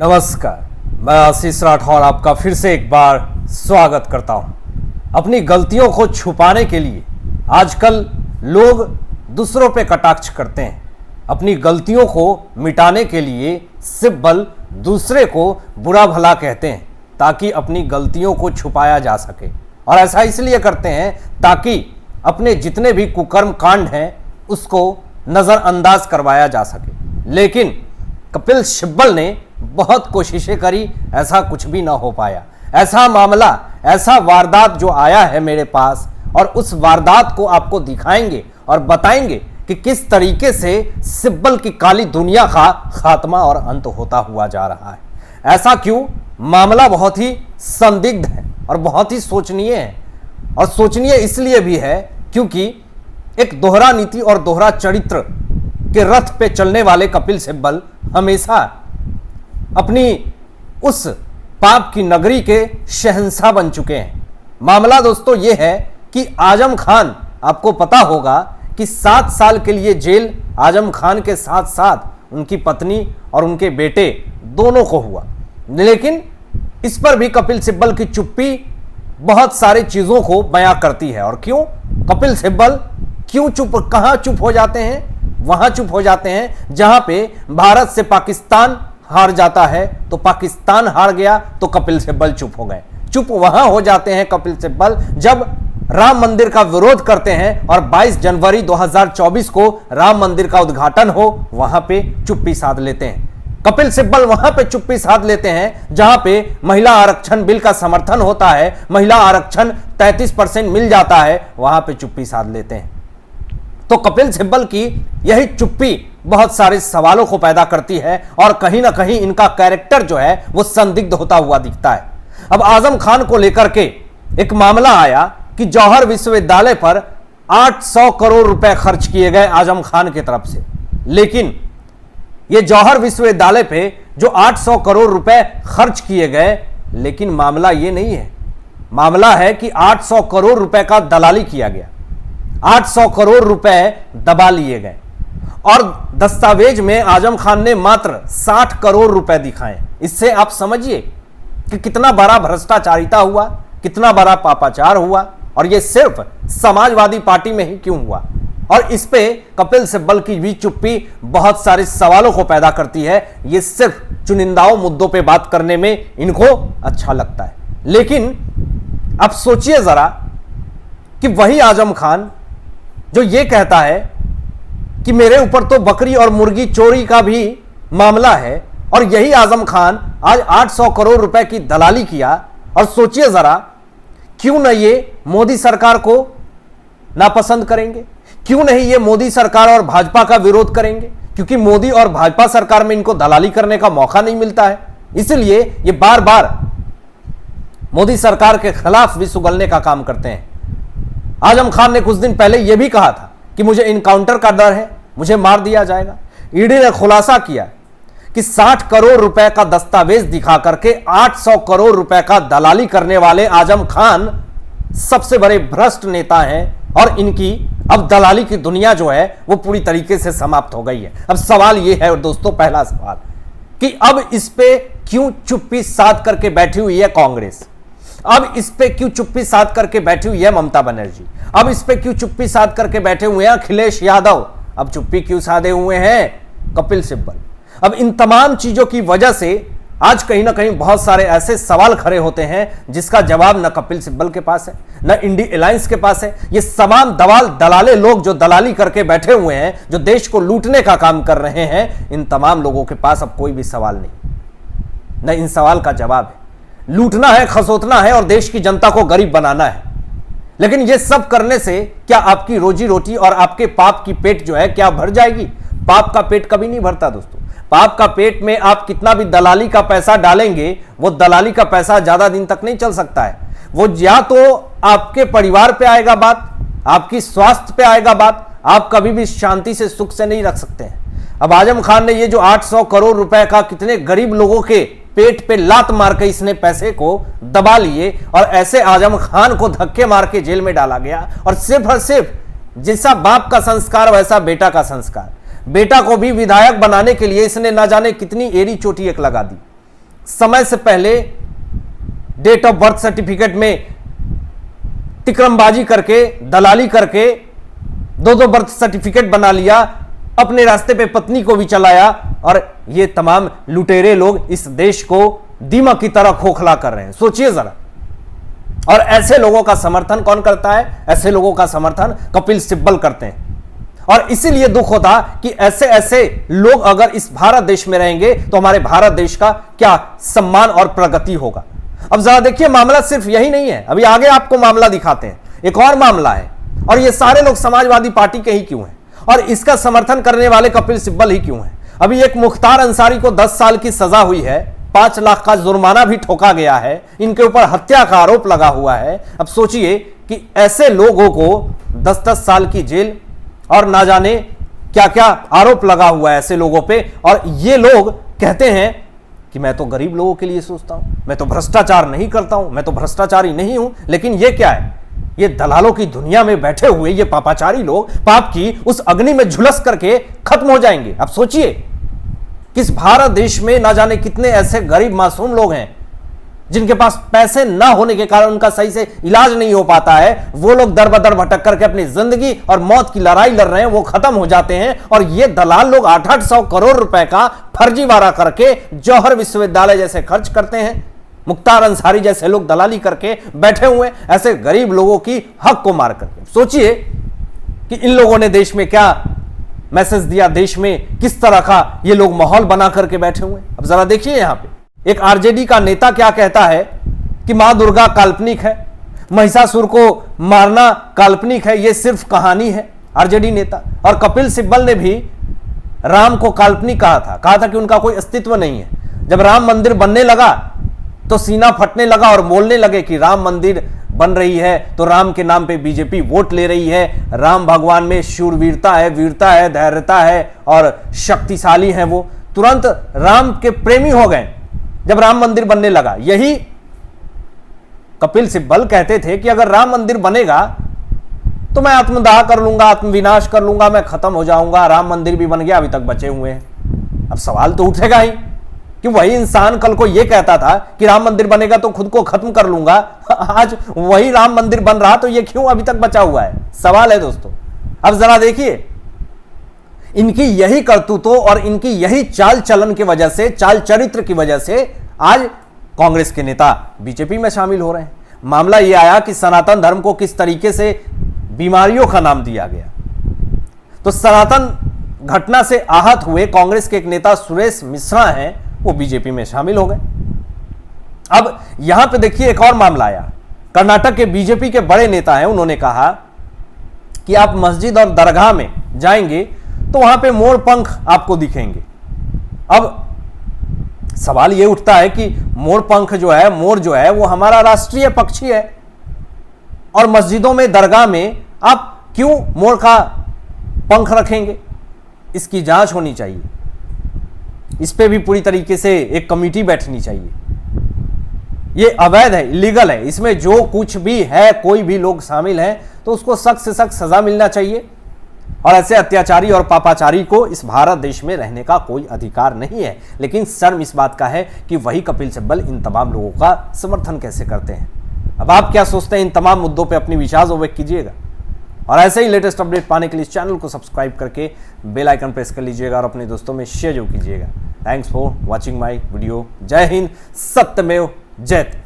नमस्कार, मैं आशीष राठौर आपका फिर से एक बार स्वागत करता हूं। अपनी गलतियों को छुपाने के लिए आजकल लोग दूसरों पे कटाक्ष करते हैं। अपनी गलतियों को मिटाने के लिए सिर्फ दूसरे को बुरा भला कहते हैं ताकि अपनी गलतियों को छुपाया जा सके। और ऐसा इसलिए करते हैं ताकि अपने जितने भी कुकर्म कांड हैं उसको नज़रअंदाज करवाया जा सके। लेकिन कपिल सिब्बल ने बहुत कोशिशें करी, ऐसा कुछ भी ना हो पाया। ऐसा मामला, ऐसा वारदात जो आया है मेरे पास, और उस वारदात को आपको दिखाएंगे और बताएंगे कि किस तरीके से सिब्बल की काली दुनिया का खात्मा और अंत होता हुआ जा रहा है। ऐसा क्यों? मामला बहुत ही संदिग्ध है और बहुत ही सोचनीय है। और सोचनीय इसलिए भी है क्योंकि एक दोहरा नीति और दोहरा चरित्र के रथ पे चलने वाले कपिल सिब्बल हमेशा अपनी उस पाप की नगरी के शहंशाह बन चुके हैं। मामला दोस्तों ये है कि आजम खान, आपको पता होगा कि 7 साल के लिए जेल आजम खान के साथ साथ उनकी पत्नी और उनके बेटे दोनों को हुआ। लेकिन इस पर भी कपिल सिब्बल की चुप्पी बहुत सारी चीजों को बयां करती है। और क्यों कपिल सिब्बल क्यों कहां चुप हो जाते हैं? वहां चुप हो जाते हैं जहां पे भारत से पाकिस्तान हार जाता है, तो पाकिस्तान हार गया तो कपिल सिब्बल चुप हो गए। चुप वहां हो जाते हैं कपिल सिब्बल जब राम मंदिर का विरोध करते हैं और 22 जनवरी 2024 को राम मंदिर का उद्घाटन हो, वहां पे चुप्पी साध लेते हैं। कपिल सिब्बल वहां पे चुप्पी साध लेते हैं जहां पे महिला आरक्षण बिल का समर्थन होता है, महिला आरक्षण 33% मिल जाता है, वहां पे चुप्पी साध लेते हैं। तो कपिल सिब्बल की यही चुप्पी बहुत सारे सवालों को पैदा करती है और कहीं ना कहीं इनका कैरेक्टर जो है वो संदिग्ध होता हुआ दिखता है। अब आजम खान को लेकर के एक मामला आया कि जौहर विश्वविद्यालय पर 800 करोड़ रुपए खर्च किए गए आजम खान की तरफ से। लेकिन ये जौहर विश्वविद्यालय पे जो 800 करोड़ रुपए खर्च किए गए, लेकिन मामला ये नहीं है। मामला है कि 800 करोड़ रुपए का दलाली किया गया, 800 करोड़ रुपए दबा लिए गए और दस्तावेज में आजम खान ने मात्र 60 करोड़ रुपए दिखाए। इससे आप समझिए कि कितना बड़ा भ्रष्टाचारिता हुआ, कितना बड़ा पापाचार हुआ। और यह सिर्फ समाजवादी पार्टी में ही क्यों हुआ? और इस पे कपिल सिब्बल की भी चुप्पी बहुत सारे सवालों को पैदा करती है। यह सिर्फ चुनिंदाओं मुद्दों पे बात करने में इनको अच्छा लगता है। लेकिन अब सोचिए जरा कि वही आजम खान जो ये कहता है कि मेरे ऊपर तो बकरी और मुर्गी चोरी का भी मामला है, और यही आजम खान आज 800 करोड़ रुपए की दलाली किया। और सोचिए जरा, क्यों न ये मोदी सरकार को नापसंद करेंगे? क्यों नहीं ये मोदी सरकार और भाजपा का विरोध करेंगे? क्योंकि मोदी और भाजपा सरकार में इनको दलाली करने का मौका नहीं मिलता है, इसलिए ये बार बार मोदी सरकार के खिलाफ भी सुगलने का काम करते हैं। आजम खान ने कुछ दिन पहले यह भी कहा था कि मुझे इनकाउंटर का डर है, मुझे मार दिया जाएगा। ईडी ने खुलासा किया कि 60 करोड़ रुपए का दस्तावेज दिखा करके 800 करोड़ रुपए का दलाली करने वाले आजम खान सबसे बड़े भ्रष्ट नेता हैं और इनकी अब दलाली की दुनिया जो है वो पूरी तरीके से समाप्त हो गई है। अब सवाल यह है दोस्तों, पहला सवाल कि अब इस पे क्यों चुप्पी साध करके बैठी हुई है कांग्रेस? अब इस पे क्यों चुप्पी साध करके बैठी हुई है ममता बनर्जी? अब इस पे क्यों चुप्पी साध करके बैठे हुए हैं अखिलेश यादव? अब चुप्पी क्यों साधे हुए हैं कपिल सिब्बल? अब इन तमाम चीजों की वजह से आज कहीं ना कहीं बहुत सारे ऐसे सवाल खड़े होते हैं जिसका जवाब न कपिल सिब्बल के पास है, न इंडी अलायंस के पास है। ये तमाम दलाले लोग जो दलाली करके बैठे हुए हैं, जो देश को लूटने का काम कर रहे हैं, इन तमाम लोगों के पास अब कोई भी सवाल नहीं, न इन सवाल का जवाब है। लूटना है, खसोटना है और देश की जनता को गरीब बनाना है। लेकिन यह सब करने से क्या आपकी रोजी रोटी और आपके पाप की पेट जो है क्या भर जाएगी? पाप का पेट कभी नहीं भरता दोस्तों। पाप का पेट में आप कितना भी दलाली का पैसा डालेंगे, वो दलाली का पैसा ज्यादा दिन तक नहीं चल सकता है। वो या तो आपके परिवार पे आएगा बात, आपकी स्वास्थ्य पे आएगा बात, आप कभी भी शांति से सुख से नहीं रख सकते हैं। अब आजम खान ने ये जो 800 करोड़ रुपए का कितने गरीब लोगों के पेट पे लात मार के इसने पैसे को दबा लिए और ऐसे आजम खान को धक्के मार के जेल में डाला गया। और सिर्फ जैसा बाप का संस्कार वैसा बेटा का संस्कार। बेटा को भी विधायक बनाने के लिए इसने ना जाने कितनी एड़ी चोटी एक लगा दी। समय से पहले डेट ऑफ बर्थ सर्टिफिकेट में तिकड़मबाजी करके, दलाली करके दो बर्थ सर्टिफिकेट बना लिया, अपने रास्ते पे पत्नी को भी चलाया, और ये तमाम लुटेरे लोग इस देश को दीमक की तरह खोखला कर रहे हैं। सोचिए जरा। और ऐसे लोगों का समर्थन कौन करता है? ऐसे लोगों का समर्थन कपिल सिब्बल करते हैं। और इसीलिए दुख होता कि ऐसे ऐसे लोग अगर इस भारत देश में रहेंगे तो हमारे भारत देश का क्या सम्मान और प्रगति होगा। अब जरा देखिए, मामला सिर्फ यही नहीं है, अभी आगे आपको मामला दिखाते हैं। एक और मामला है, और ये सारे लोग समाजवादी पार्टी के ही क्यों हैं, और इसका समर्थन करने वाले कपिल सिब्बल ही क्यों हैं। अभी एक मुख्तार अंसारी को 10 साल की सजा हुई है, 5 लाख का जुर्माना भी ठोका गया है, इनके ऊपर हत्या का आरोप लगा हुआ है। अब सोचिए कि ऐसे लोगों को 10-10 साल की जेल और ना जाने क्या क्या आरोप लगा हुआ है ऐसे लोगों पे, और ये लोग कहते हैं कि मैं तो गरीब लोगों के लिए सोचता हूं, मैं तो भ्रष्टाचार नहीं करता हूं, मैं तो भ्रष्टाचारी नहीं हूं। लेकिन ये क्या है? ये दलालों की दुनिया में बैठे हुए ये पापाचारी लोग पाप की उस अग्नि में झुलस करके खत्म हो जाएंगे। अब सोचिए, किस भारत देश में ना जाने कितने ऐसे गरीब मासूम लोग हैं जिनके पास पैसे ना होने के कारण उनका सही से इलाज नहीं हो पाता है। वो लोग दर बदर भटक करके अपनी जिंदगी और मौत की लड़ाई लड़ रहे हैं, वो खत्म हो जाते हैं। और ये दलाल लोग 800 करोड़ रुपए का फर्जीवाड़ा करके जौहर विश्वविद्यालय जैसे खर्च करते हैं। मुख्तार अंसारी जैसे लोग दलाली करके बैठे हुए ऐसे गरीब लोगों की हक को मार करके। सोचिए कि इन लोगों ने देश में क्या मैसेज दिया, देश में किस तरह का ये लोग माहौल बना करके बैठे हुए। अब जरा देखिए, यहां पे एक आरजेडी का नेता क्या कहता है कि मां दुर्गा काल्पनिक है, महिषासुर को मारना काल्पनिक है, यह सिर्फ कहानी है। आरजेडी नेता। और कपिल सिब्बल ने भी राम को काल्पनिक कहा था कि उनका कोई अस्तित्व नहीं है। जब राम मंदिर बनने लगा तो सीना फटने लगा और बोलने लगे कि राम मंदिर बन रही है तो राम के नाम पे बीजेपी वोट ले रही है, राम भगवान में शूरवीरता है, वीरता है, धैर्यता है और शक्तिशाली है। वो तुरंत राम के प्रेमी हो गए जब राम मंदिर बनने लगा। यही कपिल सिब्बल कहते थे कि अगर राम मंदिर बनेगा तो मैं आत्मदाह कर लूंगा, आत्मविनाश कर लूंगा, मैं खत्म हो जाऊंगा। राम मंदिर भी बन गया, अभी तक बचे हुए हैं। अब सवाल तो उठेगा ही कि वही इंसान कल को यह कहता था कि राम मंदिर बनेगा तो खुद को खत्म कर लूंगा, आज वही राम मंदिर बन रहा तो ये क्यों अभी तक बचा हुआ है? सवाल है दोस्तों। अब जरा देखिए, इनकी यही करतूतों और इनकी यही चाल चलन की वजह से, चाल चरित्र की वजह से आज कांग्रेस के नेता बीजेपी में शामिल हो रहे हैं। मामला यह आया कि सनातन धर्म को किस तरीके से बीमारियों का नाम दिया गया। तो सनातन घटना से आहत हुए कांग्रेस के एक नेता सुरेश मिश्रा हैं, वो बीजेपी में शामिल हो गए। अब यहां पे देखिए, एक और मामला आया। कर्नाटक के बीजेपी के बड़े नेता हैं, उन्होंने कहा कि आप मस्जिद और दरगाह में जाएंगे तो वहां पे मोर पंख आपको दिखेंगे। अब सवाल यह उठता है कि मोर पंख जो है, मोर जो है वो हमारा राष्ट्रीय पक्षी है, और मस्जिदों में, दरगाह में आप क्यों मोर का पंख रखेंगे? इसकी जांच होनी चाहिए। इस पे भी पूरी तरीके से एक कमेटी बैठनी चाहिए। ये अवैध है, इलीगल है। इसमें जो कुछ भी है, कोई भी लोग शामिल हैं तो उसको सख्त से सख्त सजा मिलना चाहिए। और ऐसे अत्याचारी और पापाचारी को इस भारत देश में रहने का कोई अधिकार नहीं है। लेकिन शर्म इस बात का है कि वही कपिल सिब्बल इन तमाम लोगों का समर्थन कैसे करते हैं। अब आप क्या सोचते हैं? इन तमाम मुद्दों पे अपनी विचार व्यक्त कीजिएगा, और ऐसे ही लेटेस्ट अपडेट पाने के लिए इस चैनल को सब्सक्राइब करके बेल आइकन प्रेस कर लीजिएगा और अपने दोस्तों में शेयर जरूर कीजिएगा। Thanks for watching my video. जय हिंद, सत्यमेव जयते।